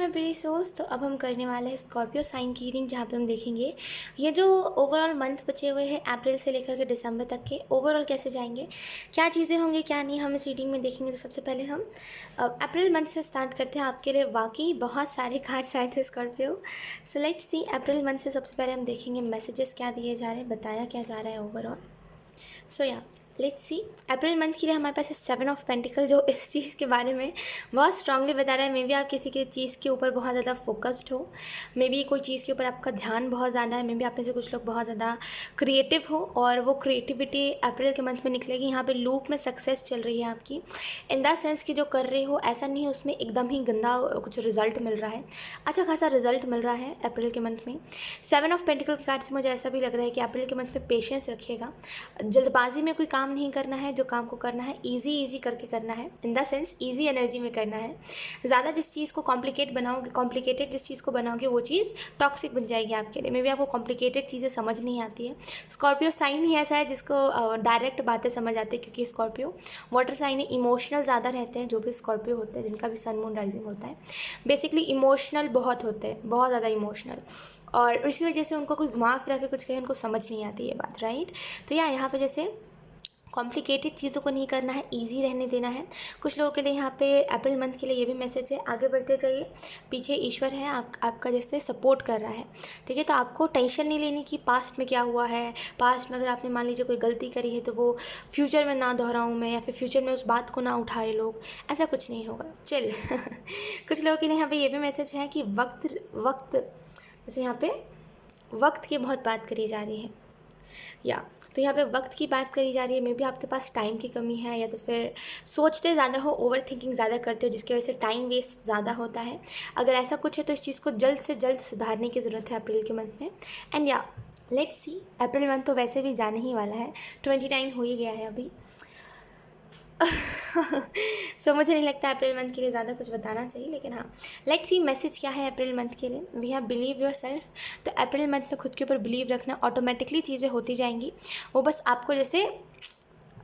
मैं प्रीति सोच। तो अब हम करने वाले हैं स्कॉर्पियो साइन की रीडिंग, जहाँ पे हम देखेंगे ये जो ओवरऑल मंथ बचे हुए हैं अप्रैल से लेकर के दिसंबर तक के ओवरऑल कैसे जाएंगे, क्या चीज़ें होंगी क्या नहीं, हम इस रीडिंग में देखेंगे। तो सबसे पहले हम अप्रैल मंथ से स्टार्ट करते हैं। आपके लिए वाकई बहुत सारे कार्ड्स आए थे Scorpio. So let's see April month से सबसे पहले हम देखेंगे मैसेजेस क्या दिए जा रहे हैं, बताया क्या जा रहा है ओवरऑल। सो या लेट्स सी अप्रैल मंथ के लिए हमारे पास है 7 ऑफ पेंटिकल, जो इस चीज़ के बारे में बहुत स्ट्रांगली बता रहा है। मे बी आप किसी की चीज़ के ऊपर बहुत ज़्यादा फोकस्ड हो, मे बी कोई चीज़ के ऊपर आपका ध्यान बहुत ज़्यादा है, मे बी आप में से कुछ लोग बहुत ज़्यादा क्रिएटिव हो और वो क्रिएटिविटी अप्रैल के मंथ में निकलेगी। यहाँ पे लूप में सक्सेस चल रही है आपकी, इन द सेंस कि जो कर रहे हो ऐसा नहीं है उसमें एकदम ही गंदा कुछ रिजल्ट मिल रहा है, अच्छा खासा रिजल्ट मिल रहा है अप्रैल के मंथ में। 7 ऑफ पेंटिकल के कार्ड से मुझे ऐसा भी लग रहा है कि अप्रैल के मंथ में पेशेंस रखिएगा, जल्दबाजी में कोई काम नहीं करना है, जो काम को करना है इजी करके करना है, इन द सेंस इजी एनर्जी में करना है। ज़्यादा जिस चीज़ को कॉम्प्लिकेटेड जिस चीज़ को बनाओगे वो चीज़ टॉक्सिक बन जाएगी आपके लिए। मे बी आपको कॉम्प्लिकेटेड चीज़ें समझ नहीं आती है। स्कॉर्पियो साइन ही ऐसा है जिसको डायरेक्ट बातें समझ आती है, क्योंकि स्कॉर्पियो वाटर साइन है, इमोशनल ज़्यादा रहते हैं। जो भी स्कॉर्पियो होते हैं जिनका भी सन मून राइजिंग होता है बेसिकली इमोशनल बहुत होते हैं, बहुत ज़्यादा इमोशनल, और इसी वजह से उनको कोई घुमा फिरा के कुछ कहे उनको समझ नहीं आती ये बात, राइट। तो यहाँ पे जैसे कॉम्प्लिकेटेड चीज़ों को नहीं करना है, इजी रहने देना है। कुछ लोगों के लिए यहाँ पे अप्रैल मंथ के लिए ये भी मैसेज है, आगे बढ़ते जाइए, पीछे ईश्वर है आपका जैसे सपोर्ट कर रहा है, ठीक है। तो आपको टेंशन नहीं लेनी कि पास्ट में क्या हुआ है, पास्ट में अगर आपने मान लीजिए कोई गलती करी है तो वो फ्यूचर में ना दोहराऊँ मैं, या फिर फ्यूचर में उस बात को ना उठाए लोग, ऐसा कुछ नहीं होगा, चल। कुछ लोगों के लिए यहाँ पे ये भी मैसेज है कि वक्त जैसे यहाँ पे वक्त की बहुत बात करी जा रही है, या तो यहाँ पे वक्त की बात करी जा रही है। मे बी आपके पास टाइम की कमी है, या तो फिर सोचते ज़्यादा हो, ओवर थिंकिंग ज़्यादा करते हो, जिसकी वजह से टाइम वेस्ट ज़्यादा होता है। अगर ऐसा कुछ है तो इस चीज़ को जल्द से जल्द सुधारने की ज़रूरत है अप्रैल के मंथ में। एंड या लेट्स सी, अप्रैल मंथ तो वैसे भी जाने ही वाला है, 29 हो ही गया है अभी। सो मुझे नहीं लगता अप्रैल मंथ के लिए ज़्यादा कुछ बताना चाहिए, लेकिन हाँ लेट्स सी मैसेज क्या है अप्रैल मंथ के लिए। We have believe your self April month में खुद के ऊपर बिलीव रखना, ऑटोमेटिकली चीज़ें होती जाएंगी। वो बस आपको जैसे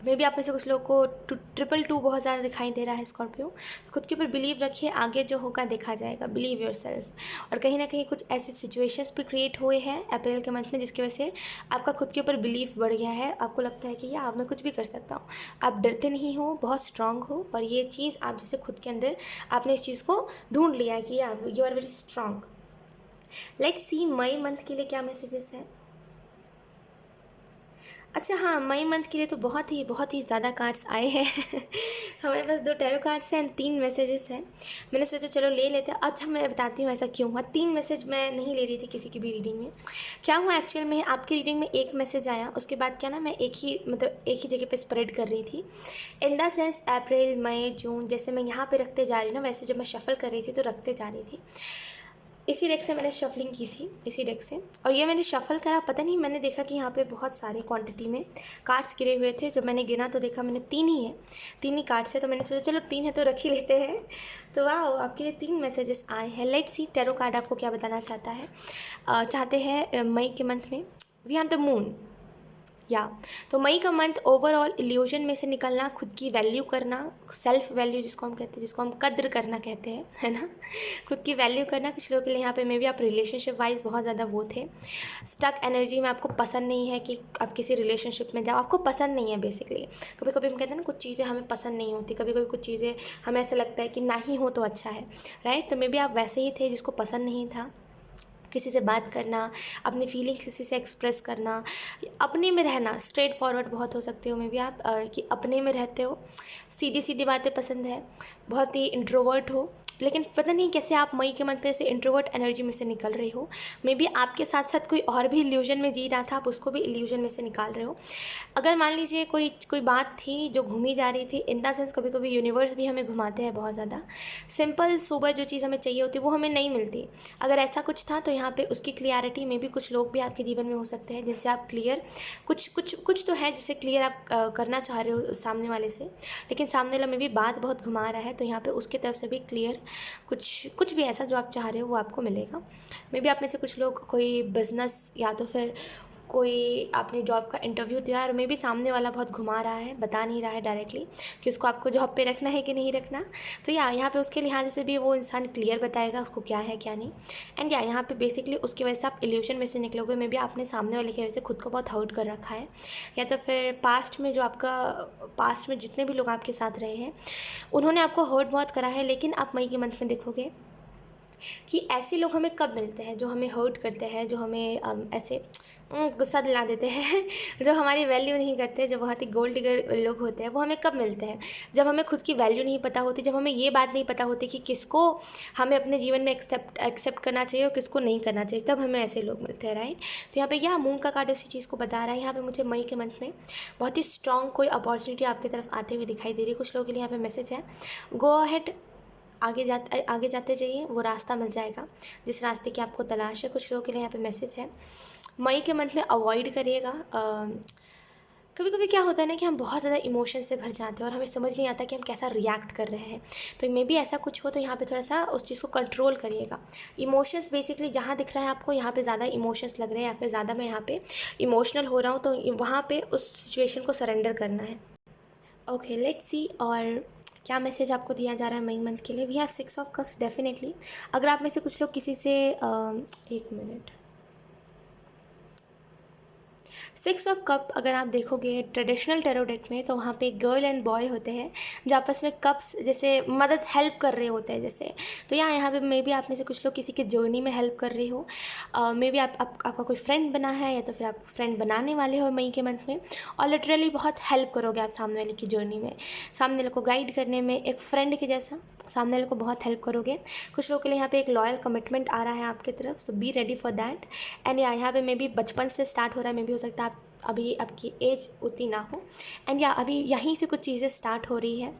मे बी आप में से कुछ लोगों को 222 बहुत ज़्यादा दिखाई दे रहा है स्कॉर्पियो। खुद के ऊपर बिलीव रखिए, आगे जो होगा देखा जाएगा, बिलीव योर सेल्फ। और कहीं ना कहीं कुछ ऐसे सिचुएशंस भी क्रिएट हुए हैं अप्रैल के मंथ में जिसकी वजह से आपका खुद के ऊपर बिलीव बढ़ गया है। आपको लगता है कि यार अब मैं कुछ भी कर सकता हूँ, आप डरते नहीं हो, बहुत स्ट्रांग हो, और ये चीज़ आप जैसे खुद के अंदर आपने इस चीज़ को ढूंढ लिया है कि you are very strong. Let's see मई मंथ के लिए क्या मैसेजेस है। अच्छा हाँ, मई मंथ के लिए तो बहुत ही ज़्यादा कार्ड्स आए हैं। हमारे पास 2 टैरो कार्ड्स हैं, 3 मैसेजेस हैं। मैंने सोचा चलो ले लेते हैं। अच्छा मैं बताती हूँ ऐसा क्यों हुआ। 3 मैसेज मैं नहीं ले रही थी किसी की भी रीडिंग में। क्या हुआ एक्चुअल में, आपकी रीडिंग में एक मैसेज आया, उसके बाद क्या ना मैं एक ही जगह पे स्प्रेड कर रही थी, इन द सेंस अप्रैल मई जून, जैसे मैं यहाँ पे रखते जा रही हूँ ना, वैसे जब मैं शफल कर रही थी तो रखते जा रही थी। इसी डेक से मैंने शफलिंग की थी, इसी डेक से, और ये मैंने शफल करा, पता नहीं मैंने देखा कि यहाँ पे बहुत सारे क्वांटिटी में कार्ड्स गिरे हुए थे। जब मैंने गिना तो देखा मैंने 3 ही है, 3 ही कार्ड्स है। तो मैंने सोचा चलो 3 है तो रख ही लेते हैं। तो वाह, आपके लिए 3 मैसेजेस आए हैं। लेट्स सी टैरो कार्ड आपको क्या बताना चाहते हैं मई के मंथ में। वी हैव द मून, या तो मई का मंथ ओवरऑल इल्यूजन में से निकलना, खुद की वैल्यू करना, सेल्फ वैल्यू जिसको हम कहते हैं, जिसको हम कद्र करना कहते हैं, है ना, खुद की वैल्यू करना। कुछ लोगों के लिए यहाँ पे मे बी आप रिलेशनशिप वाइज बहुत ज़्यादा वो थे, स्टक एनर्जी में, आपको पसंद नहीं है कि आप किसी रिलेशनशिप में जाओ, आपको पसंद नहीं है बेसिकली। कभी कभी हम कहते हैं ना कुछ चीज़ें हमें पसंद नहीं होती, कभी कभी कुछ चीज़ें हमें ऐसा लगता है कि ना ही हो तो अच्छा है, राइट। तो मे बी आप वैसे ही थे जिसको पसंद नहीं था किसी से बात करना, अपनी फीलिंग्स किसी से एक्सप्रेस करना, अपने में रहना, स्ट्रेट फॉरवर्ड बहुत हो सकते हो मे बी आप, कि अपने में रहते हो, सीधी सीधी बातें पसंद है, बहुत ही इंट्रोवर्ट हो, लेकिन पता नहीं कैसे आप मई के मंथ पे से इंट्रोवर्ट एनर्जी में से निकल रहे हो। मे बी आपके साथ साथ कोई और भी इल्यूजन में जी रहा था, आप उसको भी इल्यूजन में से निकाल रहे हो। अगर मान लीजिए कोई बात थी जो घूमी जा रही थी, इन द सेंस कभी कभी यूनिवर्स भी हमें घुमाते हैं बहुत ज़्यादा, सिंपल सुबह जो चीज़ हमें चाहिए होती है वो हमें नहीं मिलती। अगर ऐसा कुछ था तो यहाँ पे उसकी क्लियरिटी में भी कुछ लोग भी आपके जीवन में हो सकते हैं जिनसे आप क्लियर कुछ तो है जिससे क्लियर आप करना चाह रहे हो सामने वाले से, लेकिन सामने वाला में भी बात बहुत घुमा रहा है, तो यहाँ पे उसकी तरफ से भी क्लियर कुछ भी ऐसा जो आप चाह रहे हो वो आपको मिलेगा। मे बी आप में से कुछ लोग कोई बिज़नेस या तो फिर कोई आपने जॉब का इंटरव्यू दिया और मे भी सामने वाला बहुत घुमा रहा है, बता नहीं रहा है डायरेक्टली कि उसको आपको जॉब पे रखना है कि नहीं रखना। तो या यहाँ पे उसके लिहाज से भी वो इंसान क्लियर बताएगा उसको क्या है क्या नहीं। एंड या यहाँ पे बेसिकली उसकी वजह से आप इल्यूशन में से निकलोगे, मे बी आपने सामने वाले की वजह से खुद को बहुत हर्ट कर रखा है, या तो फिर पास्ट में जो आपका पास्ट में जितने भी लोग आपके साथ रहे हैं उन्होंने आपको हर्ट बहुत करा है। लेकिन आप मई के मंथ में देखोगे कि ऐसे लोग हमें कब मिलते हैं जो हमें हर्ट करते हैं, जो हमें ऐसे गुस्सा दिला देते हैं जो हमारी वैल्यू नहीं करते, जो बहुत ही गोल्ड डिगर लोग होते हैं, वो हमें कब मिलते हैं? जब हमें खुद की वैल्यू नहीं पता होती, जब हमें ये बात नहीं पता होती कि किसको हमें अपने जीवन में एक्सेप्ट करना चाहिए और किसको नहीं करना चाहिए, तब हमें ऐसे लोग मिलते हैं, राइट। तो यहाँ पे यह मून का कार्ड उसी चीज़ को बता रहा है। यहाँ पे मुझे मई के मंथ में बहुत ही स्ट्रॉन्ग कोई अपॉर्चुनिटी आपकी तरफ आते हुए दिखाई दे रही है। कुछ लोगों के लिए यहाँ पे मैसेज है, गो अहेड, आगे जाते जाइए, वो रास्ता मिल जाएगा जिस रास्ते की आपको तलाश है। कुछ लोगों के लिए यहाँ पे मैसेज है, मई के मंथ में अवॉइड करिएगा। कभी कभी क्या होता है ना कि हम बहुत ज़्यादा इमोशन से भर जाते हैं और हमें समझ नहीं आता कि हम कैसा रिएक्ट कर रहे हैं। तो मे भी ऐसा कुछ हो, तो यहाँ पे थोड़ा सा उस चीज़ को कंट्रोल करिएगा। इमोशंस बेसिकली जहाँ दिख रहा है आपको यहाँ पे ज़्यादा इमोशंस लग रहे हैं या फिर ज़्यादा मैं यहाँ पे इमोशनल हो रहा हूँ, तो वहाँ पे उस सिचुएशन को सरेंडर करना है। ओके, लेट्स सी और क्या मैसेज आपको दिया जा रहा है मई मंथ के लिए। We have 6 of cups definitely. अगर आप में से कुछ लोग किसी से एक मिनट, 6 ऑफ कप अगर आप देखोगे ट्रेडिशनल टेरो डेक में, तो वहाँ पे गर्ल एंड बॉय होते हैं जो आपस में कप्स जैसे मदद हेल्प कर रहे होते हैं जैसे। तो यहाँ पे मे बी आप में से कुछ लोग किसी के जर्नी में हेल्प कर रहे हो, मे बी आपका कोई फ्रेंड बना है या तो फिर आप फ्रेंड बनाने वाले हो मई के मंथ में, और लिटरली बहुत हेल्प करोगे आप सामने वाले की जर्नी में, सामने वाले को गाइड करने में, एक फ्रेंड के जैसा सामने वाले को बहुत हेल्प करोगे। कुछ लोगों के लिए यहाँ पे एक लॉयल कमिटमेंट आ रहा है आपकी तरफ, so be ready for that. And यहाँ पे मे बी बचपन से स्टार्ट हो रहा है, मे बी हो सकता है आप अभी आपकी एज उतनी ना हो, एंड या अभी यहीं से कुछ चीज़ें स्टार्ट हो रही है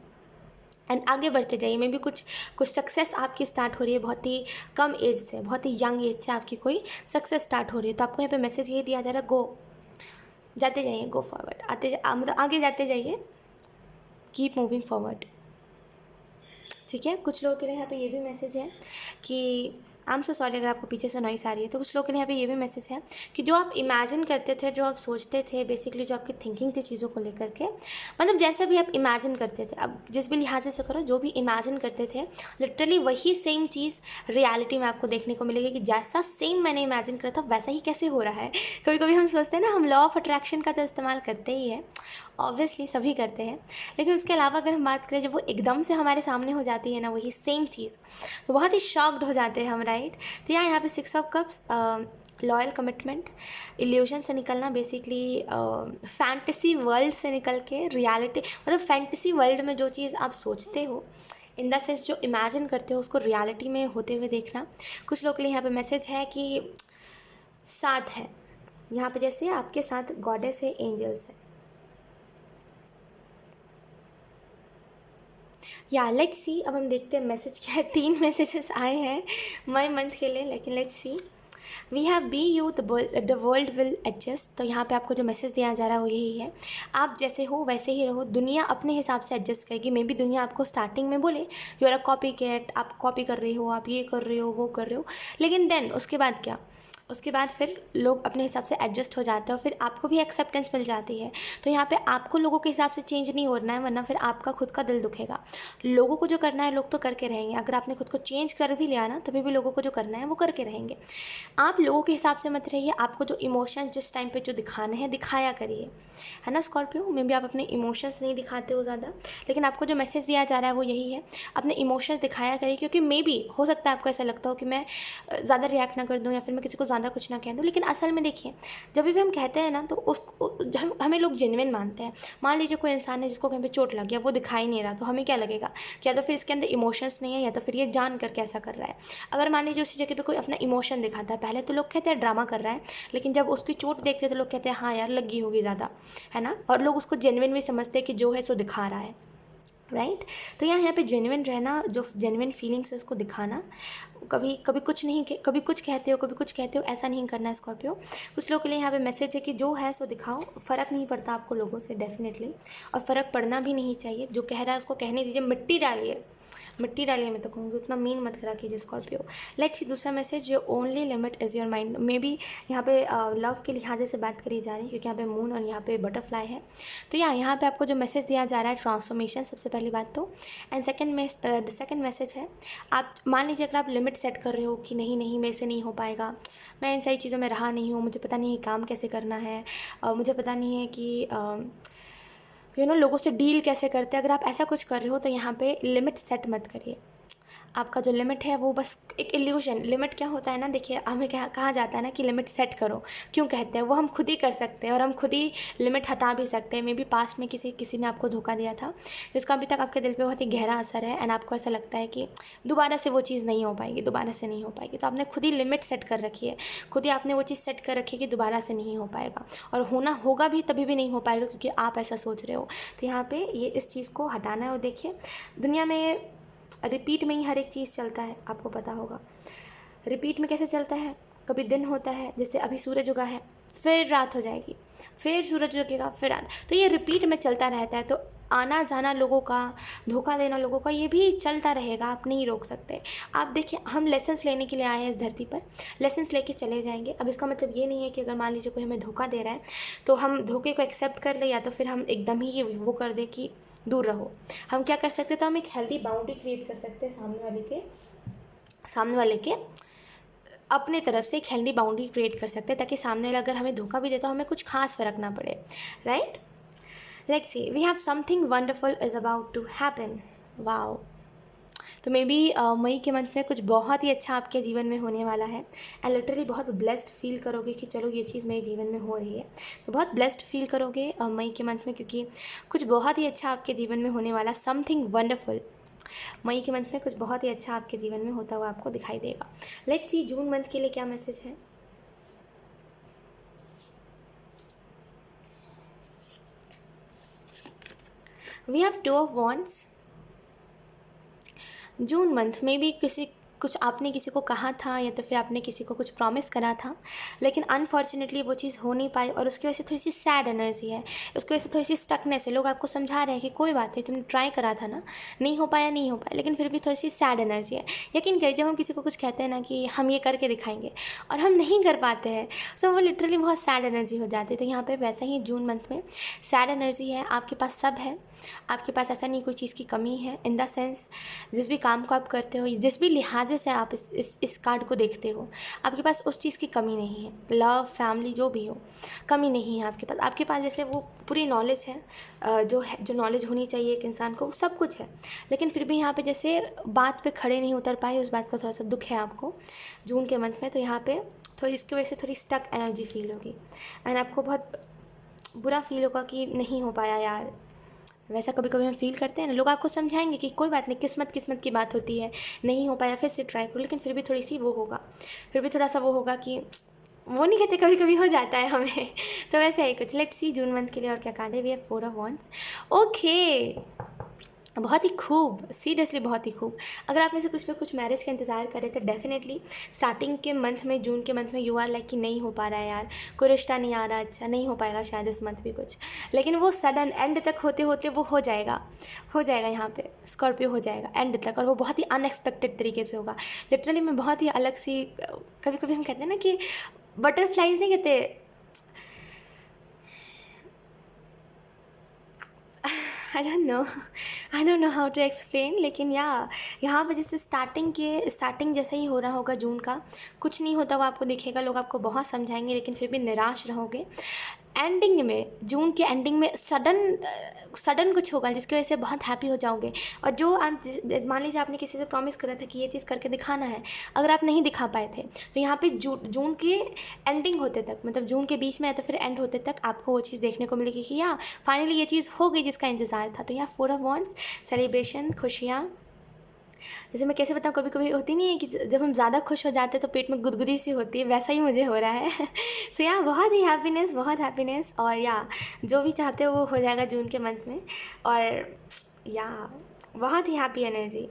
एंड आगे बढ़ते जाइए। मे बी कुछ सक्सेस आपकी स्टार्ट हो रही है बहुत ही कम एज से, बहुत ही यंग एज से आपकी कोई सक्सेस स्टार्ट हो रही है। तो आपको यहाँ पे मैसेज ये दिया जा रहा है, गो, जाते जाइए, गो फॉरवर्ड, मतलब आगे जाते जाइए, कीप मूविंग फॉरवर्ड, ठीक है। कुछ लोगों के लिए यहाँ पे ये भी मैसेज है कि आई एम सो सॉरी अगर आपको पीछे से नॉइस आ रही है। तो कुछ लोगों के लिए यहाँ पे ये भी मैसेज है कि जो आप इमेजिन करते थे, जो आप सोचते थे, बेसिकली जो आपकी थिंकिंग थी चीज़ों को लेकर के, मतलब जैसा भी आप इमेजिन करते थे, अब जिस भी लिहाज से करो, जो भी इमेजिन करते थे लिटरली वही सेम चीज़ रियलिटी में आपको देखने को मिलेगी कि जैसा सेम मैंने इमेजिन करा था वैसा ही कैसे हो रहा है। कभी कभी हम सोचते हैं ना, हम लॉ ऑफ अट्रैक्शन का तो इस्तेमाल करते ही है, ऑब्वियसली सभी करते हैं, लेकिन उसके अलावा अगर हम बात करें जब वो एकदम से हमारे सामने हो जाती है ना वही सेम चीज़, तो बहुत ही शॉक्ड हो जाते हैं हम, राइट। तो यहाँ पे 6 of cups, loyal commitment, illusion से निकलना, बेसिकली फैंटेसी वर्ल्ड से निकल के रियलिटी, मतलब फैंटेसी वर्ल्ड में जो चीज़ आप सोचते हो, इन द सेंस जो इमेजिन करते हो उसको रियलिटी में होते हुए देखना। कुछ लोग के लिए यहाँ पे मैसेज है कि साथ है, यहाँ पे जैसे आपके साथ गॉडेस है, एंजल्स है, या लेट्स सी। अब हम देखते हैं मैसेज क्या है। 3 मैसेजेस आए हैं मई मंथ के लिए, लेकिन let's see. We have be you the world will adjust. तो यहाँ पे आपको जो मैसेज दिया जा रहा है वो यही है, आप जैसे हो वैसे ही रहो, दुनिया अपने हिसाब से एडजस्ट करेगी। मे बी दुनिया आपको स्टार्टिंग में बोले you are a copy cat, आप कॉपी कर रहे हो, आप ये कर रहे हो, वो कर रहे हो, लेकिन देन उसके बाद क्या, उसके बाद फिर लोग अपने हिसाब से एडजस्ट हो जाते हैं और फिर आपको भी एक्सेप्टेंस मिल जाती है। तो यहाँ पे आपको लोगों के हिसाब से चेंज नहीं होना है, वरना फिर आपका खुद का दिल दुखेगा। लोगों को जो करना है लोग तो करके रहेंगे, अगर आपने खुद को चेंज कर भी लिया ना तभी भी लोगों को जो करना है वो करके रहेंगे। आप लोगों के हिसाब से मत रहिए, आपको जो इमोशंस जिस टाइम पे जो दिखाने हैं दिखाया करिए, है ना स्कॉर्पियो। मे बी आप अपने इमोशंस नहीं दिखाते हो ज़्यादा, लेकिन आपको जो मैसेज दिया जा रहा है वो यही है, अपने इमोशंस दिखाया करिए, क्योंकि मे बी हो सकता है आपको ऐसा लगता हो कि मैं ज़्यादा रिएक्ट ना कर दूँ या फिर मैं किसी को ज़्यादा कुछ ना कह दूँ, लेकिन असल में देखिए जब भी हम कहते हैं ना तो हमें लोग जेन्युइन मानते हैं। मान लीजिए कोई इंसान है जिसको कहीं पे चोट लग गया, वो दिखाई नहीं रहा, तो हमें क्या लगेगा कि या तो फिर इसके अंदर इमोशंस नहीं है या तो फिर ये जान कर कैसा कर रहा है। अगर मान लीजिए उसी जगह पे कोई अपना इमोशन दिखाता है, पहले तो लोग कहते हैं ड्रामा कर रहा है, लेकिन जब उसकी चोट देखते हैं तो लोग कहते हैं हाँ यार लगी होगी ज़्यादा, है ना, और लोग उसको जेन्युइन भी समझते हैं कि जो है सो दिखा रहा है, राइट। तो यहाँ पे जेन्युइन रहना, जो जेन्युइन फीलिंग्स है उसको दिखाना, कभी कभी कुछ नहीं, कभी कुछ कहते हो कभी कुछ कहते हो, ऐसा नहीं करना है स्कॉर्पियो। कुछ लोगों के लिए यहाँ पे मैसेज है कि जो है सो दिखाओ, फ़र्क नहीं पड़ता आपको लोगों से डेफिनेटली, और फ़र्क पड़ना भी नहीं चाहिए। जो कह रहा है उसको कहने दीजिए, मिट्टी डालिए, मिट्टी डालिए मैं तो कहूँगी, उतना मीन मत करा कीजिए स्कॉर्पियो। लेट्स सी दूसरा message, your only limit is your mind. May be यहाँ पे लव के लिहाजे से बात करी जा रही है, क्योंकि यहाँ पे मून और यहाँ पे बटरफ्लाई है। तो यहाँ पे आपको जो मैसेज दिया जा रहा है ट्रांसफॉर्मेशन, सबसे पहली बात तो। एंड सेकंड मैसेज है, आप मान लीजिए अगर आप लिमिट सेट कर रहे हो कि नहीं नहीं मेरे से नहीं हो पाएगा, मैं इन सही चीज़ों में रहा नहीं हूँ, मुझे पता नहीं है काम कैसे करना है, मुझे पता नहीं है कि लोगों से डील कैसे करते हैं। अगर आप ऐसा कुछ कर रहे हो तो यहाँ पे लिमिट सेट मत करिए। आपका जो लिमिट है वो बस एक इल्यूशन। लिमिट क्या होता है ना, देखिए हमें क्या कहा जाता है ना कि लिमिट सेट करो, क्यों कहते हैं, वो हम खुद ही कर सकते हैं और हम खुद ही लिमिट हटा भी सकते हैं। मे बी पास्ट में किसी ने आपको धोखा दिया था जिसका अभी तक आपके दिल पे बहुत ही गहरा असर है, एंड आपको ऐसा लगता है कि दोबारा से वो चीज़ नहीं हो पाएगी, दोबारा से नहीं हो पाएगी। तो आपने खुद ही लिमिट सेट कर रखी है, खुद ही आपने वो चीज़ सेट कर रखी है कि दोबारा से नहीं हो पाएगा, और होगा भी तभी भी नहीं हो पाएगा क्योंकि आप ऐसा सोच रहे हो। तो यहाँ पर ये इस चीज़ को हटाना है। और देखिए दुनिया में रिपीट में ही हर एक चीज़ चलता है, आपको पता होगा। रिपीट में कैसे चलता है, कभी दिन होता है, जैसे अभी सूरज उगा है, फिर रात हो जाएगी, फिर सूरज उगेगा, फिर रात, तो ये रिपीट में चलता रहता है। तो आना जाना लोगों का, धोखा देना लोगों का, ये भी चलता रहेगा, आप नहीं रोक सकते। आप देखिए हम लेसन्स लेने के लिए आए हैं इस धरती पर, लेसन्स लेके चले जाएंगे। अब इसका मतलब ये नहीं है कि अगर मान लीजिए कोई हमें धोखा दे रहा है तो हम धोखे को एक्सेप्ट कर ले, या तो फिर हम एकदम ही वो कर दे कि दूर रहो। हम क्या कर सकते, तो हम एक हेल्दी बाउंड्री क्रिएट कर सकते हैं सामने वाले के अपने तरफ से एक हेल्दी बाउंड्री क्रिएट कर सकते हैं, ताकि सामने वाला अगर हमें धोखा भी देता हो हमें कुछ खास फर्क ना पड़े, right. Let's see, we have something wonderful is about to happen. Wow. तो मे बी मई के मंथ में कुछ बहुत ही अच्छा आपके जीवन में होने वाला है, एंड लिटरली बहुत ब्लेस्ड फील करोगे कि चलो ये चीज़ मेरे जीवन में हो रही है। तो बहुत ब्लेस्ड फील करोगे मई के मंथ में, क्योंकि कुछ बहुत ही अच्छा आपके जीवन में होने वाला, समथिंग वंडरफुल मई के मंथ में कुछ बहुत ही अच्छा आपके जीवन में होता हुआ आपको दिखाई देगा। लेट्स सी जून मंथ के लिए क्या मैसेज है। We have two of wands. June month में भी कुछ आपने किसी को कहा था, या तो फिर आपने किसी को कुछ प्रॉमिस करा था, लेकिन अनफॉर्चुनेटली वो चीज़ हो नहीं पाई, और उसकी वजह से थोड़ी सी सैड एनर्जी है, उसकी वजह से थोड़ी सी स्टकनेस है। लोग आपको समझा रहे हैं कि कोई बात नहीं, तुमने ट्राई करा था ना, नहीं हो पाया, लेकिन फिर भी थोड़ी सी सैड एनर्जी है। यकीन करिए जब हम किसी को कुछ कहते हैं ना कि हम ये करके दिखाएंगे और हम नहीं कर पाते हैं, तो वो लिटरली बहुत सैड एनर्जी हो जाती है। तो यहाँ पर वैसा ही जून मंथ में सैड एनर्जी है, आपके पास सब है, आपके पास ऐसा नहीं कोई चीज़ की कमी है। इन द सेंस जिस भी काम को आप करते हो, जिस भी लिहाज से आप इस कार्ड को देखते हो, आपके पास उस चीज़ की कमी नहीं है। लव, फैमिली, जो भी हो, कमी नहीं है आपके पास जैसे वो पूरी नॉलेज है, जो नॉलेज होनी चाहिए एक इंसान को, वो सब कुछ है। लेकिन फिर भी यहाँ पे जैसे बात पे खड़े नहीं उतर पाए, उस बात का थोड़ा सा दुख है आपको जून के मंथ में। तो यहाँ पे थोड़ी इसकी वजह से थोड़ी स्टक एनर्जी फील होगी, एंड आपको बहुत बुरा फील होगा कि नहीं हो पाया यार। वैसा कभी कभी हम फील करते हैं ना, लोग आपको समझाएंगे कि कोई बात नहीं, किस्मत की बात होती है, नहीं हो पाया फिर से ट्राई करो, लेकिन फिर भी थोड़ी सी वो होगा, फिर भी थोड़ा सा वो होगा कि वो नहीं कहते, कभी कभी हो जाता है हमें। तो वैसे ही कुछ। लेट्स सी जून मंथ के लिए और क्या कार्ड है। We have 4 of wands. Okay, बहुत ही खूब, सीरियसली बहुत ही खूब। अगर आप में से कुछ लोग कुछ मैरिज का इंतज़ार कर रहे थे, डेफिनेटली स्टार्टिंग के मंथ में, जून के मंथ में यू आर लाइक कि नहीं हो पा रहा है यार, कोई रिश्ता नहीं आ रहा, अच्छा नहीं हो पाएगा शायद इस मंथ भी कुछ, लेकिन वो सडन एंड तक होते होते वो हो जाएगा यहाँ पे स्कॉर्पियो हो जाएगा एंड तक, और वो बहुत ही अनएक्सपेक्टेड तरीके से होगा। लिटरली मैं बहुत ही अलग सी, कभी कभी हम कहते हैं ना कि बटरफ्लाइज नहीं कहते, I don't know how to explain, लेकिन यहाँ पर जैसे स्टार्टिंग जैसा ही हो रहा होगा जून का, कुछ नहीं होता वो आपको दिखेगा, लोग आपको बहुत समझाएंगे लेकिन फिर भी निराश रहोगे। एंडिंग में, जून के एंडिंग में सडन कुछ होगा जिसकी वजह से बहुत हैप्पी हो जाओगे। और जो आप मान लीजिए आपने किसी से प्रॉमिस करा था कि ये चीज़ करके दिखाना है, अगर आप नहीं दिखा पाए थे तो यहाँ पे जून के एंडिंग होते तक, मतलब जून के बीच में या तो फिर एंड होते तक आपको वो चीज़ देखने को मिलेगी कि फाइनली ये चीज़ हो गई जिसका इंतज़ार था। तो यहाँ 4 ऑफ वॉन्ड्स, सेलिब्रेशन, खुशियाँ। जैसे मैं कैसे बताऊँ, कभी कभी होती नहीं है कि जब हम ज़्यादा खुश हो जाते हैं तो पेट में गुदगुदी सी होती है, वैसा ही मुझे हो रहा है। सो बहुत ही हैप्पीनेस, और जो भी चाहते हो वो हो जाएगा जून के मंथ में। और बहुत ही happy energy,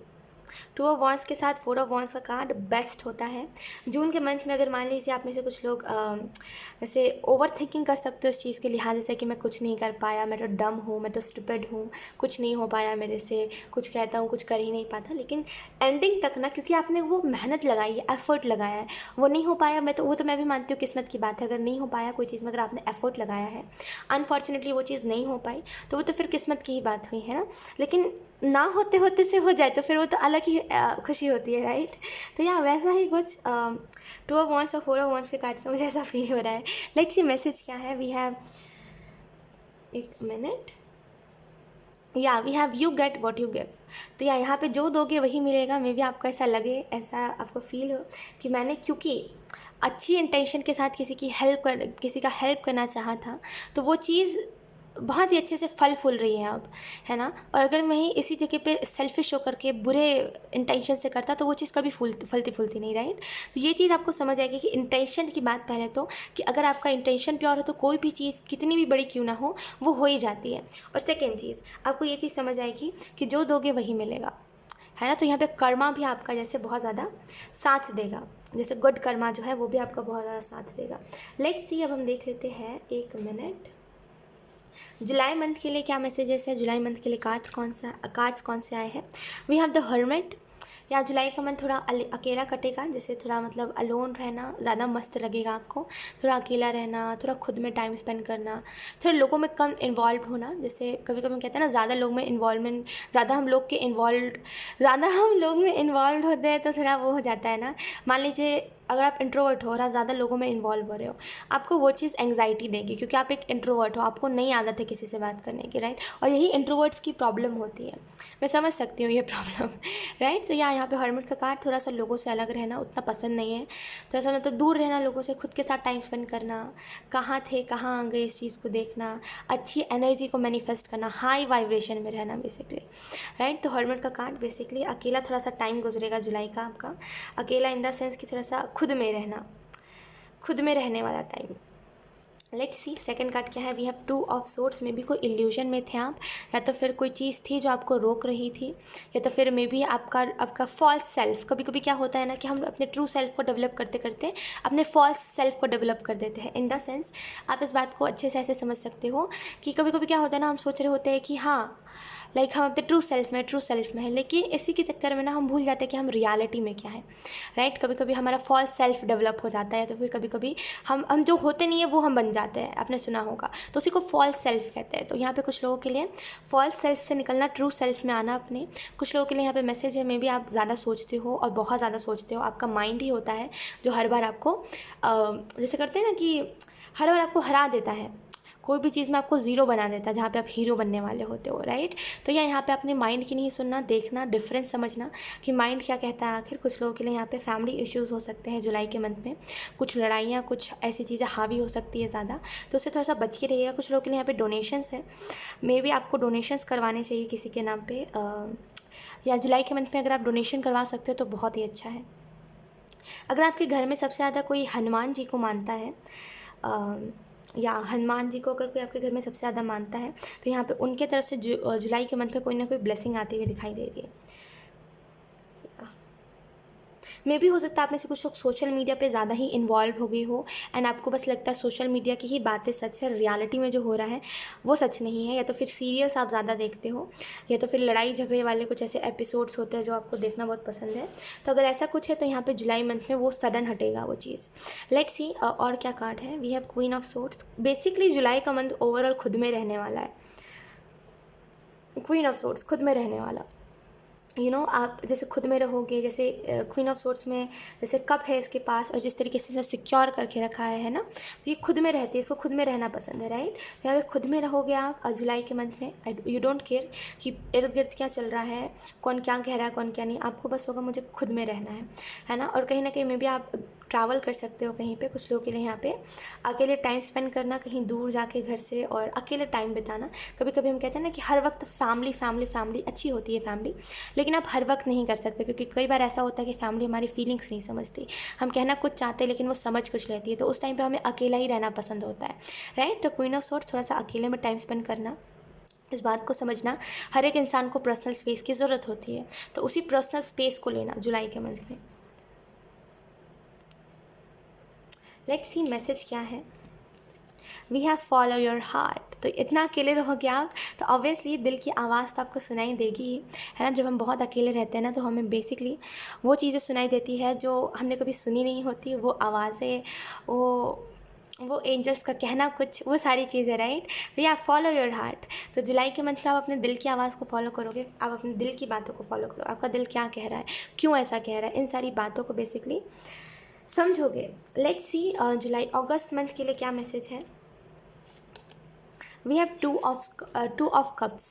two of wands के साथ फोर ऑफ वॉन्स का कार्ड बेस्ट होता है। जून के मंथ में अगर मान लीजिए आप में से कुछ लोग जैसे ओवर थिंकिंग कर सकते हो इस चीज़ के लिहाज से कि मैं कुछ नहीं कर पाया, मैं तो डम हूँ, मैं तो स्टूपिड हूँ, कुछ नहीं हो पाया मेरे से, कुछ कहता हूँ कुछ कर ही नहीं पाता, लेकिन एंडिंग तक ना, क्योंकि आपने वो मेहनत लगाई है, एफर्ट लगाया है, वो नहीं हो पाया, वो तो मैं भी मानती हूँ किस्मत की बात है। अगर नहीं हो पाया कोई चीज़ में, अगर आपने एफर्ट लगाया है, अनफॉर्चुनेटली वो चीज़ नहीं हो पाई, तो वो तो फिर किस्मत की ही बात हुई है ना। लेकिन ना होते होते से हो जाए तो फिर वो तो अलग ही खुशी होती है, राइट। तो या वैसा ही कुछ टू ऑफ वॉन्ट्स और फोर ऑफ वॉन्ट्स के कार्ड से मुझे ऐसा फील हो रहा है। लेट्स सी मैसेज क्या है। वी हैव, एक मिनट, या we have you get what you give. तो या यहाँ पे जो दोगे वही मिलेगा। मे बी आपको ऐसा लगे, ऐसा आपको फील हो कि मैंने क्योंकि अच्छी इंटेंशन के साथ किसी का हेल्प करना चाहा था, तो वो चीज़ बहुत ही अच्छे से फल फूल रही है अब, है ना। और अगर मैं ही इसी जगह पे सेल्फिश होकर के बुरे इंटेंशन से करता तो वो चीज़ कभी फलती फूलती नहीं, राइट। तो ये चीज़ आपको समझ आएगी कि इंटेंशन की बात पहले तो, कि अगर आपका इंटेंशन प्योर हो तो कोई भी चीज़ कितनी भी बड़ी क्यों ना हो वो हो ही जाती है। और सेकेंड चीज़, आपको ये चीज़ समझ आएगी कि जो दोगे वही मिलेगा, है ना। तो यहाँ पे कर्मा भी आपका जैसे बहुत ज़्यादा साथ देगा, जैसे गुड कर्मा जो है वो भी आपका बहुत ज़्यादा साथ देगा। लेट्स सी, अब हम देख लेते हैं, एक मिनट, जुलाई मंथ के लिए क्या मैसेजेस है, जुलाई मंथ के लिए कार्ड्स कौन से आए हैं। We have the hermit. या जुलाई का मंथ थोड़ा अकेला कटेगा, जैसे थोड़ा मतलब अलोन रहना ज़्यादा मस्त लगेगा आपको, थोड़ा अकेला रहना, थोड़ा खुद में टाइम स्पेंड करना, थोड़ा लोगों में कम इन्वॉल्व होना। जैसे कभी कभी कहते हैं ना, ज़्यादा लोग में इन्वॉल्वमेंट, ज़्यादा हम लोग में इन्वॉल्व होते हैं तो थोड़ा वो हो जाता है ना। मान लीजिए अगर आप इंट्रोवर्ट हो और आप ज़्यादा लोगों में इन्वॉल्व हो रहे हो, आपको वो चीज़ एंग्जाइटी देगी, क्योंकि आप एक इंट्रोवर्ट हो, आपको नहीं आदत है किसी से बात करने की, राइट। और यही इंट्रोवर्ट्स की प्रॉब्लम होती है, मैं समझ सकती हूँ ये प्रॉब्लम, राइट। तो यहाँ पे हर्मिट का कार्ड, थोड़ा सा लोगों से अलग रहना उतना पसंद नहीं है, थोड़ा सा मतलब दूर रहना लोगों से, खुद के साथ टाइम स्पेंड करना, कहाँ थे कहाँ आ गए इस चीज़ को देखना, अच्छी एनर्जी को मैनिफेस्ट करना, हाई वाइब्रेशन में रहना बेसिकली, राइट। तो हर्मिट का कार्ड बेसिकली अकेला थोड़ा सा टाइम गुजरेगा जुलाई का आपका, अकेला इन द सेंस कि थोड़ा सा खुद में रहना, खुद में रहने वाला time. Let's see second card क्या है। We have two of swords. Maybe कोई इल्यूजन में थे आप, या तो फिर कोई चीज़ थी जो आपको रोक रही थी, या तो फिर मे बी आपका फॉल्स सेल्फ। कभी कभी क्या होता है ना कि हम अपने ट्रू सेल्फ को डेवलप करते करते अपने फॉल्स सेल्फ को डेवलप कर देते हैं। इन द सेंस, आप इस बात को अच्छे से ऐसे समझ सकते हो कि कभी कभी क्या होता है ना, हम सोच रहे होते हैं कि हाँ लाइक हम अपने ट्रू सेल्फ में है, लेकिन इसी के चक्कर में ना हम भूल जाते हैं कि हम रियलिटी में क्या है, राइट। कभी कभी हमारा फॉल्स सेल्फ डेवलप हो जाता है, तो फिर कभी कभी हम जो होते नहीं है वो हम बन जाते हैं, आपने सुना होगा, तो उसी को फॉल्स सेल्फ कहते हैं। तो यहाँ पे कुछ लोगों के लिए फॉल्स सेल्फ से निकलना, ट्रू सेल्फ में आना अपने, कुछ लोगों के लिए यहाँ पे मैसेज है, मे बी आप ज़्यादा सोचते हो और बहुत ज़्यादा सोचते हो, आपका माइंड ही होता है जो हर बार आपको जैसे करते हैं ना कि हर बार आपको हरा देता है, कोई भी चीज़ में आपको ज़ीरो बना देता है जहाँ पे आप हीरो बनने वाले होते हो, राइट। तो यहाँ पे अपने माइंड की नहीं सुनना, देखना, डिफरेंस समझना कि माइंड क्या कहता है आखिर। कुछ लोगों के लिए यहाँ पे फैमिली इश्यूज़ हो सकते हैं जुलाई के मंथ में, कुछ लड़ाइयाँ, कुछ ऐसी चीज़ें हावी हो सकती है ज़्यादा, तो उससे थोड़ा सा बच के रहिएगा। कुछ लोगों के लिए यहाँ पे डोनेशंस है, मे बी आपको डोनेशंस करवाने चाहिए किसी के नाम पर, या जुलाई के मंथ में अगर आप डोनेशन करवा सकते हो तो बहुत ही अच्छा है। अगर आपके घर में सबसे ज़्यादा कोई हनुमान जी को मानता है, या हनुमान जी को अगर कोई आपके घर में सबसे ज़्यादा मानता है, तो यहाँ पे उनके तरफ से जुलाई के मंथ में कोई ना कोई ब्लेसिंग आती हुई दिखाई दे रही है। मे भी हो सकता है आप में से कुछ लोग सोशल मीडिया पे ज़्यादा ही इन्वॉल्व हो गए हो, एंड आपको बस लगता है सोशल मीडिया की ही बातें सच है, रियलिटी में जो हो रहा है वो सच नहीं है। या तो फिर सीरियल्स आप ज़्यादा देखते हो, या तो फिर लड़ाई झगड़े वाले कुछ ऐसे एपिसोड्स होते हैं जो आपको देखना बहुत पसंद है। तो अगर ऐसा कुछ है तो यहाँ पर जुलाई मंथ में वो सडन हटेगा वो चीज़। लेट्स सी और क्या कार्ड है। We have queen of swords. Basically जुलाई का मंथ ओवरऑल खुद में रहने वाला है। क्वीन ऑफ सोर्ड्स खुद में रहने वाला, आप जैसे खुद में रहोगे, जैसे क्वीन ऑफ सोर्ड्स में जैसे कप है इसके पास, और जिस तरीके से सिक्योर करके रखा है ना, तो ये खुद में रहती है, इसको खुद में रहना पसंद है, राइट। यहाँ पे खुद में रहोगे आप जुलाई के मंथ में, यू डोंट केयर कि इर्द गिर्द क्या चल रहा है, कौन क्या कह रहा है, कौन क्या नहीं, आपको बस होगा मुझे खुद में रहना है ना। और कहीं ना कहीं में भी आप ट्रैवल कर सकते हो कहीं पे। कुछ लोगों के लिए यहाँ पे अकेले टाइम स्पेंड करना, कहीं दूर जाके घर से, और अकेले टाइम बिताना। कभी कभी हम कहते हैं ना कि हर वक्त फैमिली अच्छी होती है फैमिली, लेकिन आप हर वक्त नहीं कर सकते, क्योंकि कई बार ऐसा होता है कि फैमिली हमारी फीलिंग्स नहीं समझती, हम कहना कुछ चाहते हैं लेकिन वो समझ कुछ लेती है, तो उस टाइम पे हमें अकेला ही रहना पसंद होता है, राइट। तो क्वीन ऑफ सोर्ड्स थोड़ा सा अकेले में टाइम स्पेंड करना, इस बात को समझना, हर एक इंसान को पर्सनल स्पेस की ज़रूरत होती है, तो उसी पर्सनल स्पेस को लेना जुलाई के मंथ में। लेट्स सी मैसेज क्या है। We have follow your heart. तो इतना अकेले रहोगे आप तो ऑब्वियसली दिल की आवाज़ तो आपको सुनाई देगी ही, है ना। जब हम बहुत अकेले रहते हैं ना तो हमें बेसिकली वो चीज़ें सुनाई देती है जो हमने कभी सुनी नहीं होती, वो आवाज़ें, वो एंजल्स का कहना कुछ, वो सारी चीज़ें, राइट। तो या फॉलो योर हार्ट। तो जुलाई के मंथ में आप अपने दिल की आवाज़ को फॉलो करोगे, आप अपने दिल की बातों को फॉलो करो, आपका दिल क्या कह रहा है, क्यों ऐसा कह रहा है, इन सारी बातों को बेसिकली समझोगे। Let's see July August month के लिए क्या मैसेज है। We have two of cups,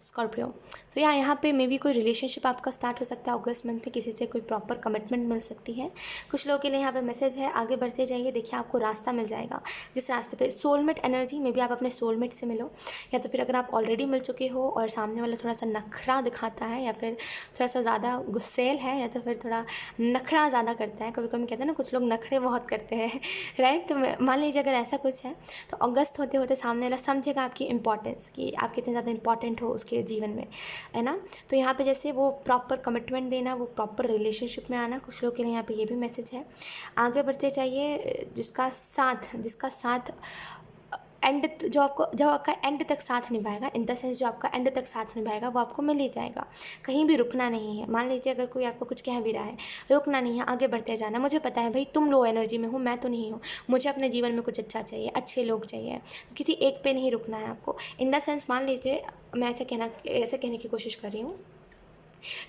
Scorpio. तो यहाँ पे मे बी कोई रिलेशनशिप आपका स्टार्ट हो सकता है अगस्त मंथ में, किसी से कोई प्रॉपर कमिटमेंट मिल सकती है। कुछ लोगों के लिए यहाँ पे मैसेज है, आगे बढ़ते जाइए, देखिए आपको रास्ता मिल जाएगा जिस रास्ते पे सोलमेट एनर्जी, मे बी आप अपने सोलमेट से मिलो, या तो फिर अगर आप ऑलरेडी मिल चुके हो और सामने वाला थोड़ा सा नखरा दिखाता है, या फिर थोड़ा सा ज़्यादा गुस्सेल है, या तो फिर थोड़ा नखरा ज़्यादा करता है, कभी कभी कहते हैं ना कुछ लोग नखरे बहुत करते हैं, राइट। तो मान लीजिए अगर ऐसा कुछ है तो अगस्त होते होते सामने वाला समझेगा आपकी इंपॉर्टेंस, कि आप कितने ज़्यादा इंपॉर्टेंट हो उसके जीवन में, है ना। तो यहाँ पे जैसे वो प्रॉपर कमिटमेंट देना, वो प्रॉपर रिलेशनशिप में आना, कुछ लोग के लिए यहाँ पे ये भी मैसेज है। आगे बढ़ते चाहिए, जिसका साथ एंड, जो आपका एंड तक साथ निभाएगा, इन द सेंस जो आपका एंड तक साथ निभाएगा वो आपको मिल ही जाएगा। कहीं भी रुकना नहीं है। मान लीजिए अगर कोई आपको कुछ कह भी रहा है, रुकना नहीं है, आगे बढ़ते जाना। मुझे पता है भाई तुम लो एनर्जी में हो, मैं तो नहीं हूँ, मुझे अपने जीवन में कुछ अच्छा चाहिए, अच्छे लोग चाहिए, तो किसी एक पे नहीं रुकना है आपको। इन द सेंस मान लीजिए मैं ऐसे कहने की कोशिश कर रही हूँ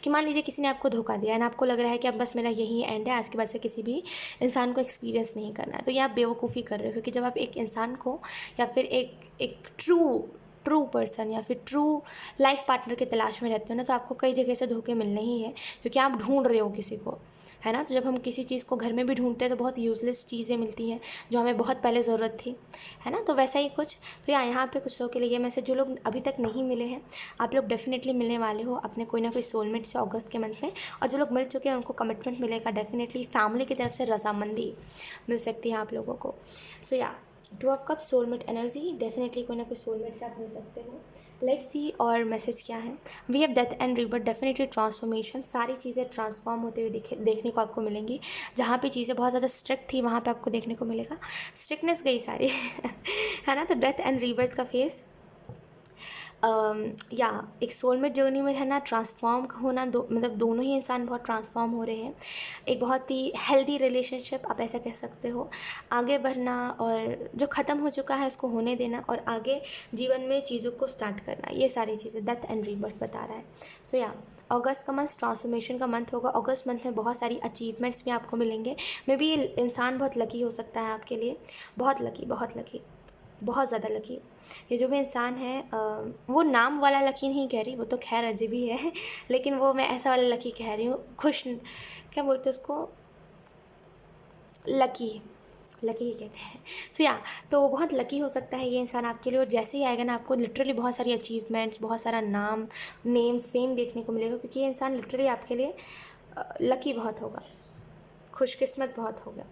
कि मान लीजिए किसी ने आपको धोखा दिया एंड आपको लग रहा है कि अब बस मेरा यही एंड है, आज के बाद से किसी भी इंसान को एक्सपीरियंस नहीं करना है, तो ये आप बेवकूफ़ी कर रहे हो। क्योंकि जब आप एक इंसान को या फिर एक ट्रू पर्सन या फिर ट्रू लाइफ पार्टनर की तलाश में रहते हो ना, तो आपको कई जगह से धोखे मिलने ही है, क्योंकि आप ढूंढ रहे हो किसी को, है ना। तो जब हम किसी चीज़ को घर में भी ढूंढते हैं तो बहुत यूज़लेस चीज़ें मिलती हैं जो हमें बहुत पहले ज़रूरत थी, है ना। तो वैसा ही कुछ। तो यहाँ पे कुछ लोगों के लिए ये मैसेज, जो लोग अभी तक नहीं मिले हैं, आप लोग डेफिनेटली मिलने वाले हो अपने कोई ना कोई सोलमेट से अगस्त के मंथ में। और जो लोग मिल चुके हैं उनको कमिटमेंट मिलेगा डेफिनेटली, फैमिली की तरफ से रजामंदी मिल सकती है आप लोगों को। सो या to of cups, soulmate energy, definitely कोई ना कोई सोलमेट से आप मिल सकते हो। लेट्स सी और मैसेज क्या है। We have death and rebirth, definitely transformation, सारी चीज़ें ट्रांसफॉर्म होते हुए देखने को आपको मिलेंगी। जहाँ पे चीज़ें बहुत ज़्यादा स्ट्रिक्ट थी वहाँ पे आपको देखने को मिलेगा स्ट्रिक्टनेस गई सारी है ना। तो डेथ एंड रीबर्थ का फेस, या एक सोलमेट जर्नी में है ना, ट्रांसफॉर्म होना, मतलब दोनों ही इंसान बहुत ट्रांसफॉर्म हो रहे हैं। एक बहुत ही हेल्दी रिलेशनशिप आप ऐसा कह सकते हो, आगे बढ़ना, और जो ख़त्म हो चुका है उसको होने देना, और आगे जीवन में चीज़ों को स्टार्ट करना, ये सारी चीज़ें डेथ एंड रीबर्थ बता रहा है। सो या अगस्त का मंथ ट्रांसफॉर्मेशन का मंथ होगा। अगस्त मंथ में बहुत सारी अचीवमेंट्स भी आपको मिलेंगे। मे बी ये इंसान बहुत लकी हो सकता है आपके लिए, बहुत लकी, बहुत ज़्यादा लकी। ये जो भी इंसान है, वो नाम वाला लकी नहीं कह रही, वो तो खैर अजीब ही है लेकिन वो मैं ऐसा वाला लकी कह रही हूँ, खुश, क्या बोलते हैं उसको, लकी ही कहते हैं। सो या तो बहुत लकी हो सकता है ये इंसान आपके लिए, और जैसे ही आएगा ना आपको लिटरली बहुत सारी अचीवमेंट्स, बहुत सारा नेम फेम देखने को मिलेगा, क्योंकि ये इंसान लिटरली आपके लिए लकी बहुत होगा, खुशकिस्मत बहुत होगा,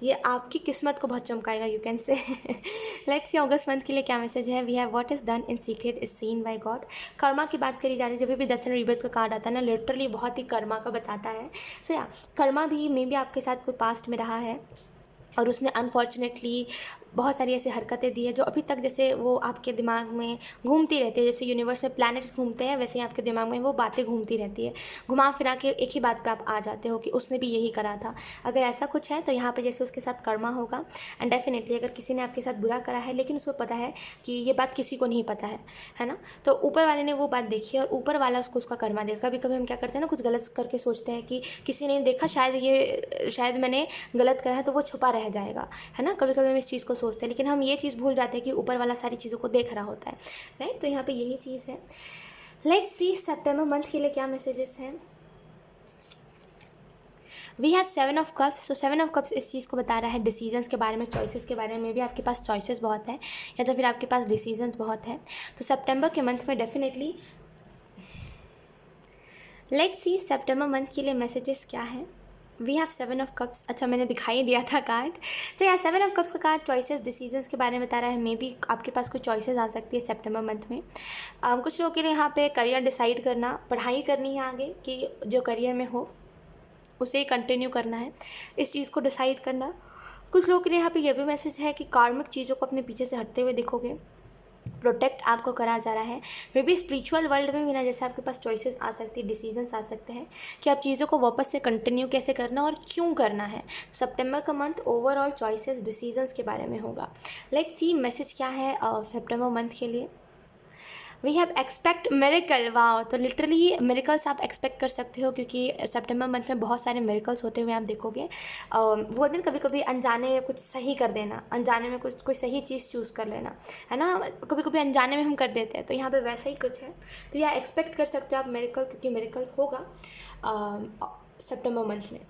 ये आपकी किस्मत को बहुत चमकाएगा, you can say. Let's see अगस्त मंथ के लिए क्या मैसेज है। We have what is done in secret is seen by God. Karma की बात करी जा रही है। जब भी डेथ एंड रीबर्थ का कार्ड आता है ना, लिटरली बहुत ही कर्मा का बताता है। सो या कर्मा भी मे बी आपके साथ कोई पास्ट में रहा है और उसने अनफॉर्चुनेटली बहुत सारी ऐसी हरकतें दी है जो अभी तक जैसे वो आपके दिमाग में घूमती रहती है। जैसे यूनिवर्स में प्लैनेट्स घूमते हैं, वैसे ही आपके दिमाग में वो बातें घूमती रहती है, घुमा फिरा के एक ही बात पे आप आ जाते हो कि उसने भी यही करा था। अगर ऐसा कुछ है तो यहाँ पे जैसे उसके साथ कर्मा होगा। एंड डेफिनेटली अगर किसी ने आपके साथ बुरा करा है लेकिन उसको पता है कि ये बात किसी को नहीं पता है ना, तो ऊपर वाले ने वो बात देखी और ऊपर वाला उसको उसका कर्मा देगा। कभी कभी हम क्या करते हैं ना, कुछ गलत करके सोचते हैं कि किसी ने देखा, शायद मैंने गलत करा है तो वो छुपा रह जाएगा, है ना। कभी कभी हम इस चीज़ को सोचते हैं, लेकिन हम ये चीज़ भूल जाते हैं कि ऊपर वाला सारी चीज़ों को देख रहा होता है, राइट। तो यहाँ पे यही चीज़ है। लेट्स सी सितंबर मंथ के लिए क्या मैसेजेस हैं। We have 7 of cups. तो 7 ऑफ कप्स इस चीज़ को बता रहा है डिसीजंस के बारे में, चॉइसेस के बारे में भी। आपके पास चॉइसेस बहुत है या तो फिर आपके पास डिसीजंस बहुत है। तो सितंबर के मंथ में डेफिनेटली लेट्स सी सितंबर मंथ के लिए मैसेजेस क्या है। We have 7 of cups. अच्छा, मैंने दिखाई दिया था कार्ड। तो यार 7 ऑफ कप्स का कार्ड चॉइसेस डिसीजंस के बारे में बता रहा है। मे बी आपके पास कुछ चॉइसेस आ सकती है सितंबर मंथ में। कुछ लोगों के लिए यहाँ पे करियर डिसाइड करना, पढ़ाई करनी है आगे कि जो करियर में हो उसे कंटिन्यू करना है, इस चीज़ को डिसाइड करना। कुछ लोगों के लिए यहाँ पे यह भी मैसेज है कि कार्मिक चीज़ों को अपने पीछे से हटते हुए दिखोगे, प्रोटेक्ट आपको करा जा रहा है। मे बी स्पिरिचुअल वर्ल्ड में भी ना जैसे आपके पास चॉइसेस आ सकती है, डिसीजंस आ सकते हैं कि आप चीज़ों को वापस से कंटिन्यू कैसे करना और क्यों करना है। सितंबर का मंथ ओवरऑल चॉइसेस डिसीजंस के बारे में होगा। लेट्स सी मैसेज क्या है सितंबर मंथ के लिए। We have expect miracle. Wow, तो लिटरली मेरेकल्स आप एक्सपेक्ट कर सकते हो क्योंकि सितंबर मंथ में बहुत सारे मेरेकल्स होते हुए आप देखोगे। वो दिन कभी कभी अनजाने में कुछ सही कर देना, अनजाने में कुछ कोई सही चीज़ चूज़ कर लेना, है ना। कभी कभी अनजाने में हम कर देते हैं, तो यहाँ पे वैसा ही कुछ है। तो यह एक्सपेक्ट कर सकते हो आप मेरेकल, क्योंकि मेरेकल होगा सितंबर मंथ में।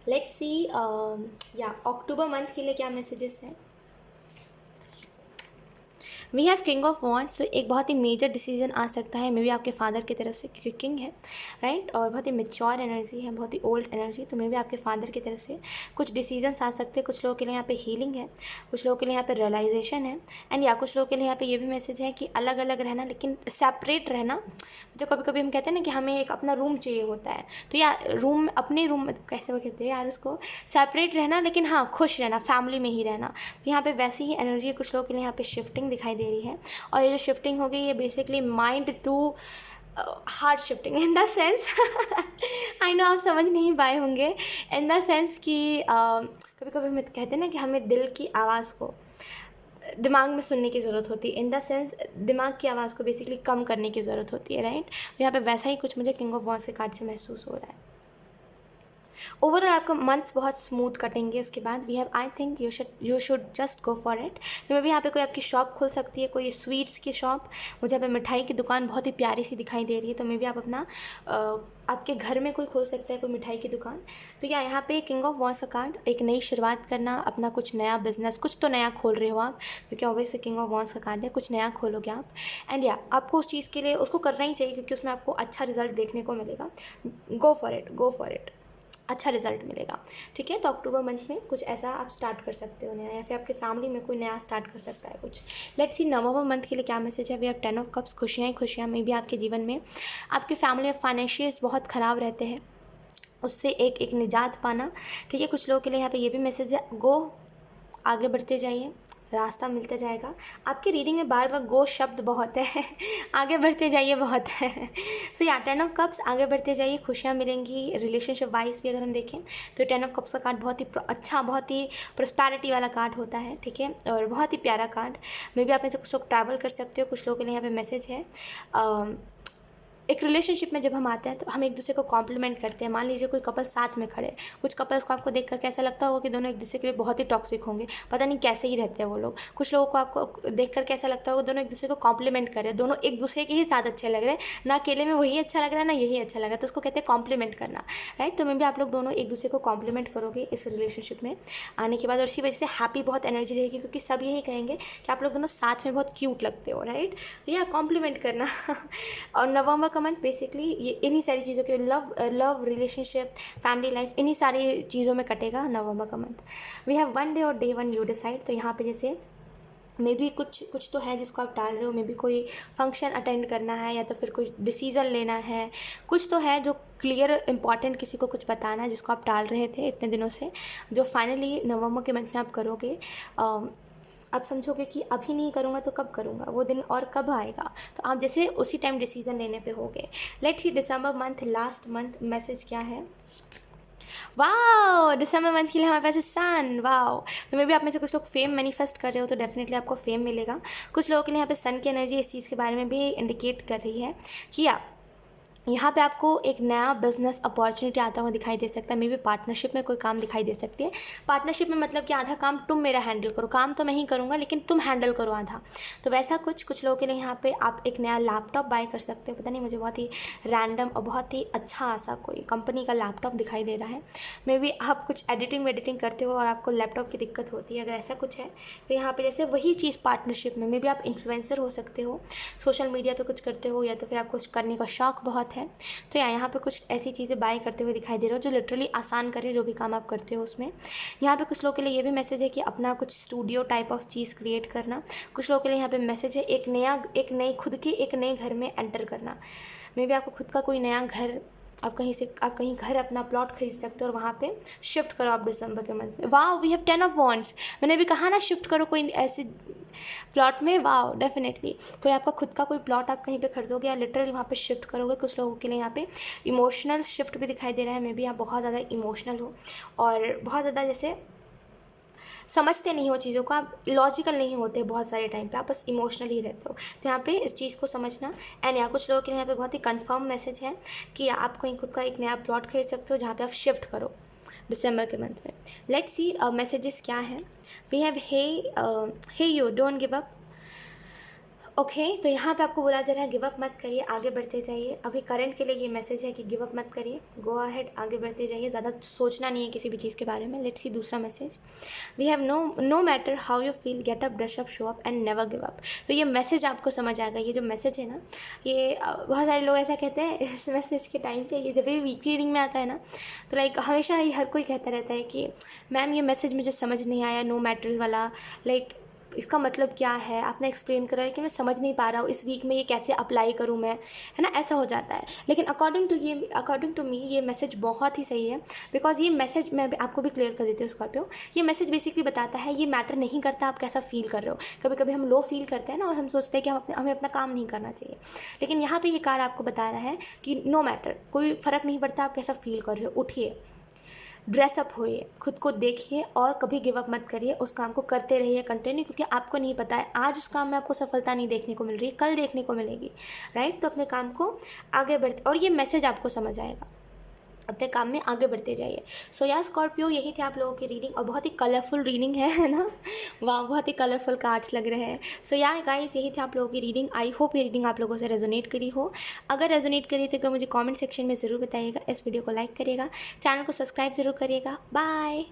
लेट्स सी या अक्टूबर मंथ के लिए क्या मैसेजेस हैं। We have king of wands. तो एक बहुत ही मेजर डिसीजन आ सकता है, मे बी आपके फादर की तरफ से, क्योंकि किंग है राइट, और बहुत ही मेच्योर एनर्जी है, बहुत ही ओल्ड एनर्जी। तो मे बी आपके फादर की तरफ से कुछ डिसीजंस आ सकते हैं। कुछ लोगों के लिए यहाँ पे हीलिंग है, कुछ लोगों के लिए यहाँ पे रियलाइजेशन है, एंड या कुछ लोगों के लिए यहाँ पे ये भी मैसेज है कि अलग अलग रहना लेकिन सेपरेट रहना। तो कभी कभी हम कहते हैं ना कि हमें एक अपना रूम चाहिए होता है, तो या रूम, अपने रूम कैसे वो कहते हैं यार उसको, सेपरेट रहना लेकिन हाँ खुश रहना, फैमिली में ही रहना। तो यहाँ पे वैसी ही एनर्जी कुछ लोगों के लिए यहाँ पे शिफ्टिंग दिखाई दे रही है। और ये जो शिफ्टिंग होगी ये basically mind to heart shifting in the sense I know आप समझ नहीं पाए होंगे, इन द सेंस कि कभी कभी हम कहते हैं ना कि हमें दिल की आवाज़ को दिमाग में सुनने की ज़रूरत होती है, इन द सेंस दिमाग की आवाज़ को बेसिकली कम करने की ज़रूरत होती है राइट। तो यहाँ पे वैसा ही कुछ मुझे किंग ऑफ वॉन्ड्स के कार्ड से महसूस हो रहा है। ओवरऑल आपका मंथ्स बहुत स्मूथ कटेंगे। उसके बाद we have I think you should just go for it. तो मे भी यहाँ पे कोई आपकी शॉप खुल सकती है, कोई स्वीट्स की शॉप, मुझे यहाँ पे मिठाई की दुकान बहुत ही प्यारी सी दिखाई दे रही है। तो मे भी आप अपना आपके घर में कोई खोल सकता है कोई मिठाई की दुकान। तो या यहाँ पे किंग ऑफ वॉन्ड्स का कार्ड, एक नई शुरुआत करना, अपना कुछ नया बिजनेस, कुछ तो नया खोल रहे हो आप, क्योंकि ऑब्वियसली किंग ऑफ वॉन्ड्स का कार्ड है, कुछ नया खोलोगे आप। एंड या आपको उस चीज़ के लिए उसको करना ही चाहिए क्योंकि उसमें आपको अच्छा रिजल्ट देखने को मिलेगा। गो for it, go for it, अच्छा रिजल्ट मिलेगा। ठीक है, तो अक्टूबर मंथ में कुछ ऐसा आप स्टार्ट कर सकते हो नया, या फिर आपके फैमिली में कोई नया स्टार्ट कर सकता है कुछ। लेट्स सी नवंबर मंथ के लिए क्या मैसेज है। We have 10 of cups. खुशियाँ ही खुशियाँ में भी आपके जीवन में, आपकी फैमिली में फाइनेंशियल्स बहुत ख़राब रहते हैं, उससे एक निजात पाना। ठीक है, कुछ लोगों के लिए यहाँ पे ये भी मैसेज है, गो, आगे बढ़ते जाइए, रास्ता मिलता जाएगा। आपकी रीडिंग में बार बार गो शब्द बहुत है आगे बढ़ते जाइए बहुत है। सो या 10 ऑफ कप्स, आगे बढ़ते जाइए, खुशियाँ मिलेंगी। रिलेशनशिप वाइज भी अगर हम देखें तो 10 ऑफ कप्स का कार्ड बहुत ही अच्छा, बहुत ही प्रोस्पैरिटी वाला कार्ड होता है। ठीक है, और बहुत ही प्यारा कार्ड। मे बी आप में से कुछ लोग ट्रैवल कर सकते हो। कुछ लोगों के लिए यहाँ पे मैसेज है, एक रिलेशनशिप में जब हम आते हैं तो हम एक दूसरे को कॉम्प्लीमेंट करते हैं। मान लीजिए कोई कपल साथ में खड़े, कुछ कपल्स को आपको देखकर कैसा लगता होगा कि दोनों एक दूसरे के लिए बहुत ही टॉक्सिक होंगे, पता नहीं कैसे ही रहते हैं वो लोग। कुछ लोगों को आपको देखकर कैसा लगता होगा, दोनों एक दूसरे को कॉम्प्लीमेंट कर रहे हैं, दोनों एक दूसरे के ही साथ अच्छे लग रहे हैं, ना अकेले में वही अच्छा लग रहा है ना यही अच्छा लग रहा है, तो उसको कहते हैं कॉम्प्लीमेंट करना राइट। तो मैं भी आप लोग दोनों एक दूसरे को कॉम्प्लीमेंट करोगे इस रिलेशनशिप में आने के बाद, और इसी वजह से हैप्पी बहुत एनर्जी रहेगी क्योंकि सब यही कहेंगे कि आप लोग दोनों साथ में बहुत क्यूट लगते हो राइट। या कॉम्प्लीमेंट करना और नवंबर का मंथ बेसिकली ये इन्हीं सारी चीज़ों के लव रिलेशनशिप, फैमिली लाइफ, इन्हीं सारी चीज़ों में कटेगा नवंबर का मंथ। वी हैव 1 डे और डे 1 यू डिसाइड। तो यहाँ पे जैसे मे भी कुछ तो है जिसको आप टाल रहे हो, मे भी कोई फंक्शन अटेंड करना है या तो फिर कुछ डिसीज़न लेना है, कुछ तो है जो क्लियर इंपॉर्टेंट किसी को कुछ बताना है जिसको आप टाल रहे थे इतने दिनों से, जो फाइनली नवंबर के मंथ में आप करोगे। आप समझोगे कि अभी नहीं करूँगा तो कब करूँगा, वो दिन और कब आएगा, तो आप जैसे उसी टाइम डिसीज़न लेने पे होगे। Let's see December month, last month, message क्या है। वाओ, दिसंबर मंथ के लिए हमारे पास है सन। वाओ, तो मे भी आप में से कुछ लोग फेम मैनिफेस्ट कर रहे हो तो डेफिनेटली आपको फेम मिलेगा। कुछ लोगों के लिए यहाँ पे सन की एनर्जी इस चीज़ के बारे में भी इंडिकेट कर रही है कि आप यहाँ पे आपको एक नया बिजनेस अपॉर्चुनिटी आता हुआ दिखाई दे सकता है। मे बी पार्टनरशिप में कोई काम दिखाई दे सकती है। पार्टनरशिप में मतलब कि आधा काम तुम मेरा हैंडल करो, काम तो मैं ही करूँगा लेकिन तुम हैंडल करो आधा, तो वैसा कुछ लोगों के लिए यहाँ पे आप एक नया लैपटॉप बाय कर सकते हो। पता नहीं मुझे बहुत ही रैंडम और बहुत ही अच्छा सा कोई कंपनी का लैपटॉप दिखाई दे रहा है। मे बी आप कुछ एडिटिंग करते हो और आपको लैपटॉप की दिक्कत होती है, अगर ऐसा कुछ है तो यहाँ पर जैसे वही चीज़ पार्टनरशिप में, मे बी आप इन्फ्लुएंसर हो सकते हो, सोशल मीडिया पर कुछ करते हो, या तो फिर आपको कुछ करने का शौक़ बहुत बात है। तो यहाँ पे कुछ ऐसी चीज़ें बाय करते हुए दिखाई दे रहे हो जो लिटरली आसान करे जो भी काम आप करते हो उसमें। यहाँ पे कुछ लोगों के लिए ये भी मैसेज है कि अपना कुछ studio type of cheese create करना। कुछ लोगों के लिए यहाँ पे मैसेज है एक नई खुद के एक नए घर में एंटर करना। मे बी आपको खुद का कोई नया घर, आप कहीं घर अपना प्लॉट खरीद सकते हो और वहाँ पे शिफ्ट करो आप दिसंबर के मंथ में। वाह, वी हैव 10 ऑफ वॉन्ड्स। मैंने भी कहा ना शिफ्ट करो कोई ऐसे प्लॉट में। वाह, डेफिनेटली कोई आपका खुद का कोई प्लॉट आप कहीं पे खरीदोगे या लिटरली वहाँ पे शिफ्ट करोगे। कुछ लोगों के लिए यहाँ पे इमोशनल शिफ्ट भी दिखाई दे रहा है। मे बी आप बहुत ज़्यादा इमोशनल हो और बहुत ज़्यादा जैसे समझते नहीं हो चीज़ों को, आप लॉजिकल नहीं होते बहुत सारे टाइम पे, आप बस इमोशनल ही रहते हो। तो यहाँ पे इस चीज़ को समझना। एंड या कुछ लोगों के लिए यहाँ पे बहुत ही कंफर्म मैसेज है कि आप कहीं खुद का एक नया प्लॉट खरीद सकते हो जहाँ पे आप शिफ्ट करो दिसंबर के मंथ में। लेट्स सी मैसेजेस क्या हैं। We have hey you don't give up. Okay, तो यहाँ पे आपको बोला जा रहा है गिव अप मत करिए, आगे बढ़ते जाइए। अभी करंट के लिए ये मैसेज है कि गिव अप मत करिए, गो अहेड, आगे बढ़ते जाइए, ज़्यादा सोचना नहीं है किसी भी चीज़ के बारे में। लेट्स सी दूसरा message. We have no matter how you feel, get up, brush up, show up and never give up. तो ये मैसेज आपको समझ आएगा। ये जो मैसेज है ना, ये बहुत सारे लोग ऐसा कहते हैं इस मैसेज के टाइम पे, ये जब भी वीकली रीडिंग में आता है ना, तो लाइक हमेशा ही हर कोई कहता रहता है कि मैम ये मैसेज मुझे समझ नहीं आया, नो मैटर्स वाला, लाइक इसका मतलब क्या है, आपने एक्सप्लेन करा है कि मैं समझ नहीं पा रहा हूँ, इस वीक में ये कैसे अप्लाई करूँ मैं, है ना, ऐसा हो जाता है। लेकिन अकॉर्डिंग टू मी ये मैसेज बहुत ही सही है। बिकॉज ये मैसेज मैं आपको भी क्लियर कर देती हूँ स्कॉर्पियो। ये मैसेज बेसिकली बताता है ये मैटर नहीं करता आप कैसा फील कर रहे हो। कभी कभी हम लो फील करते हैं ना और हम सोचते हैं कि हमें अपना काम नहीं करना चाहिए, लेकिन यहाँ पर ये कार्ड आपको बता रहा है कि नो मैटर, कोई फ़र्क नहीं पड़ता आप कैसा फील कर रहे हो, उठिए, ड्रेसअप होइए, खुद को देखिए और कभी गिव अप मत करिए, उस काम को करते रहिए कंटिन्यू, क्योंकि आपको नहीं पता है आज उस काम में आपको सफलता नहीं देखने को मिल रही है, कल देखने को मिलेगी, राइट। तो अपने काम को आगे बढ़ते, और ये मैसेज आपको समझ आएगा, अपने काम में आगे बढ़ते जाइए। सो या स्कॉर्पियो, यही थी आप लोगों की रीडिंग और बहुत ही कलरफुल रीडिंग है ना। वाह, बहुत ही कलरफुल कार्ड्स लग रहे हैं। सो या गाइस, यही थी आप लोगों की रीडिंग। आई होप ये रीडिंग आप लोगों से रेजोनेट करी हो। अगर रेजोनेट करी तो मुझे कमेंट सेक्शन में ज़रूर बताइएगा। इस वीडियो को लाइक करिएगा, चैनल को सब्सक्राइब ज़रूर करिएगा। बाय।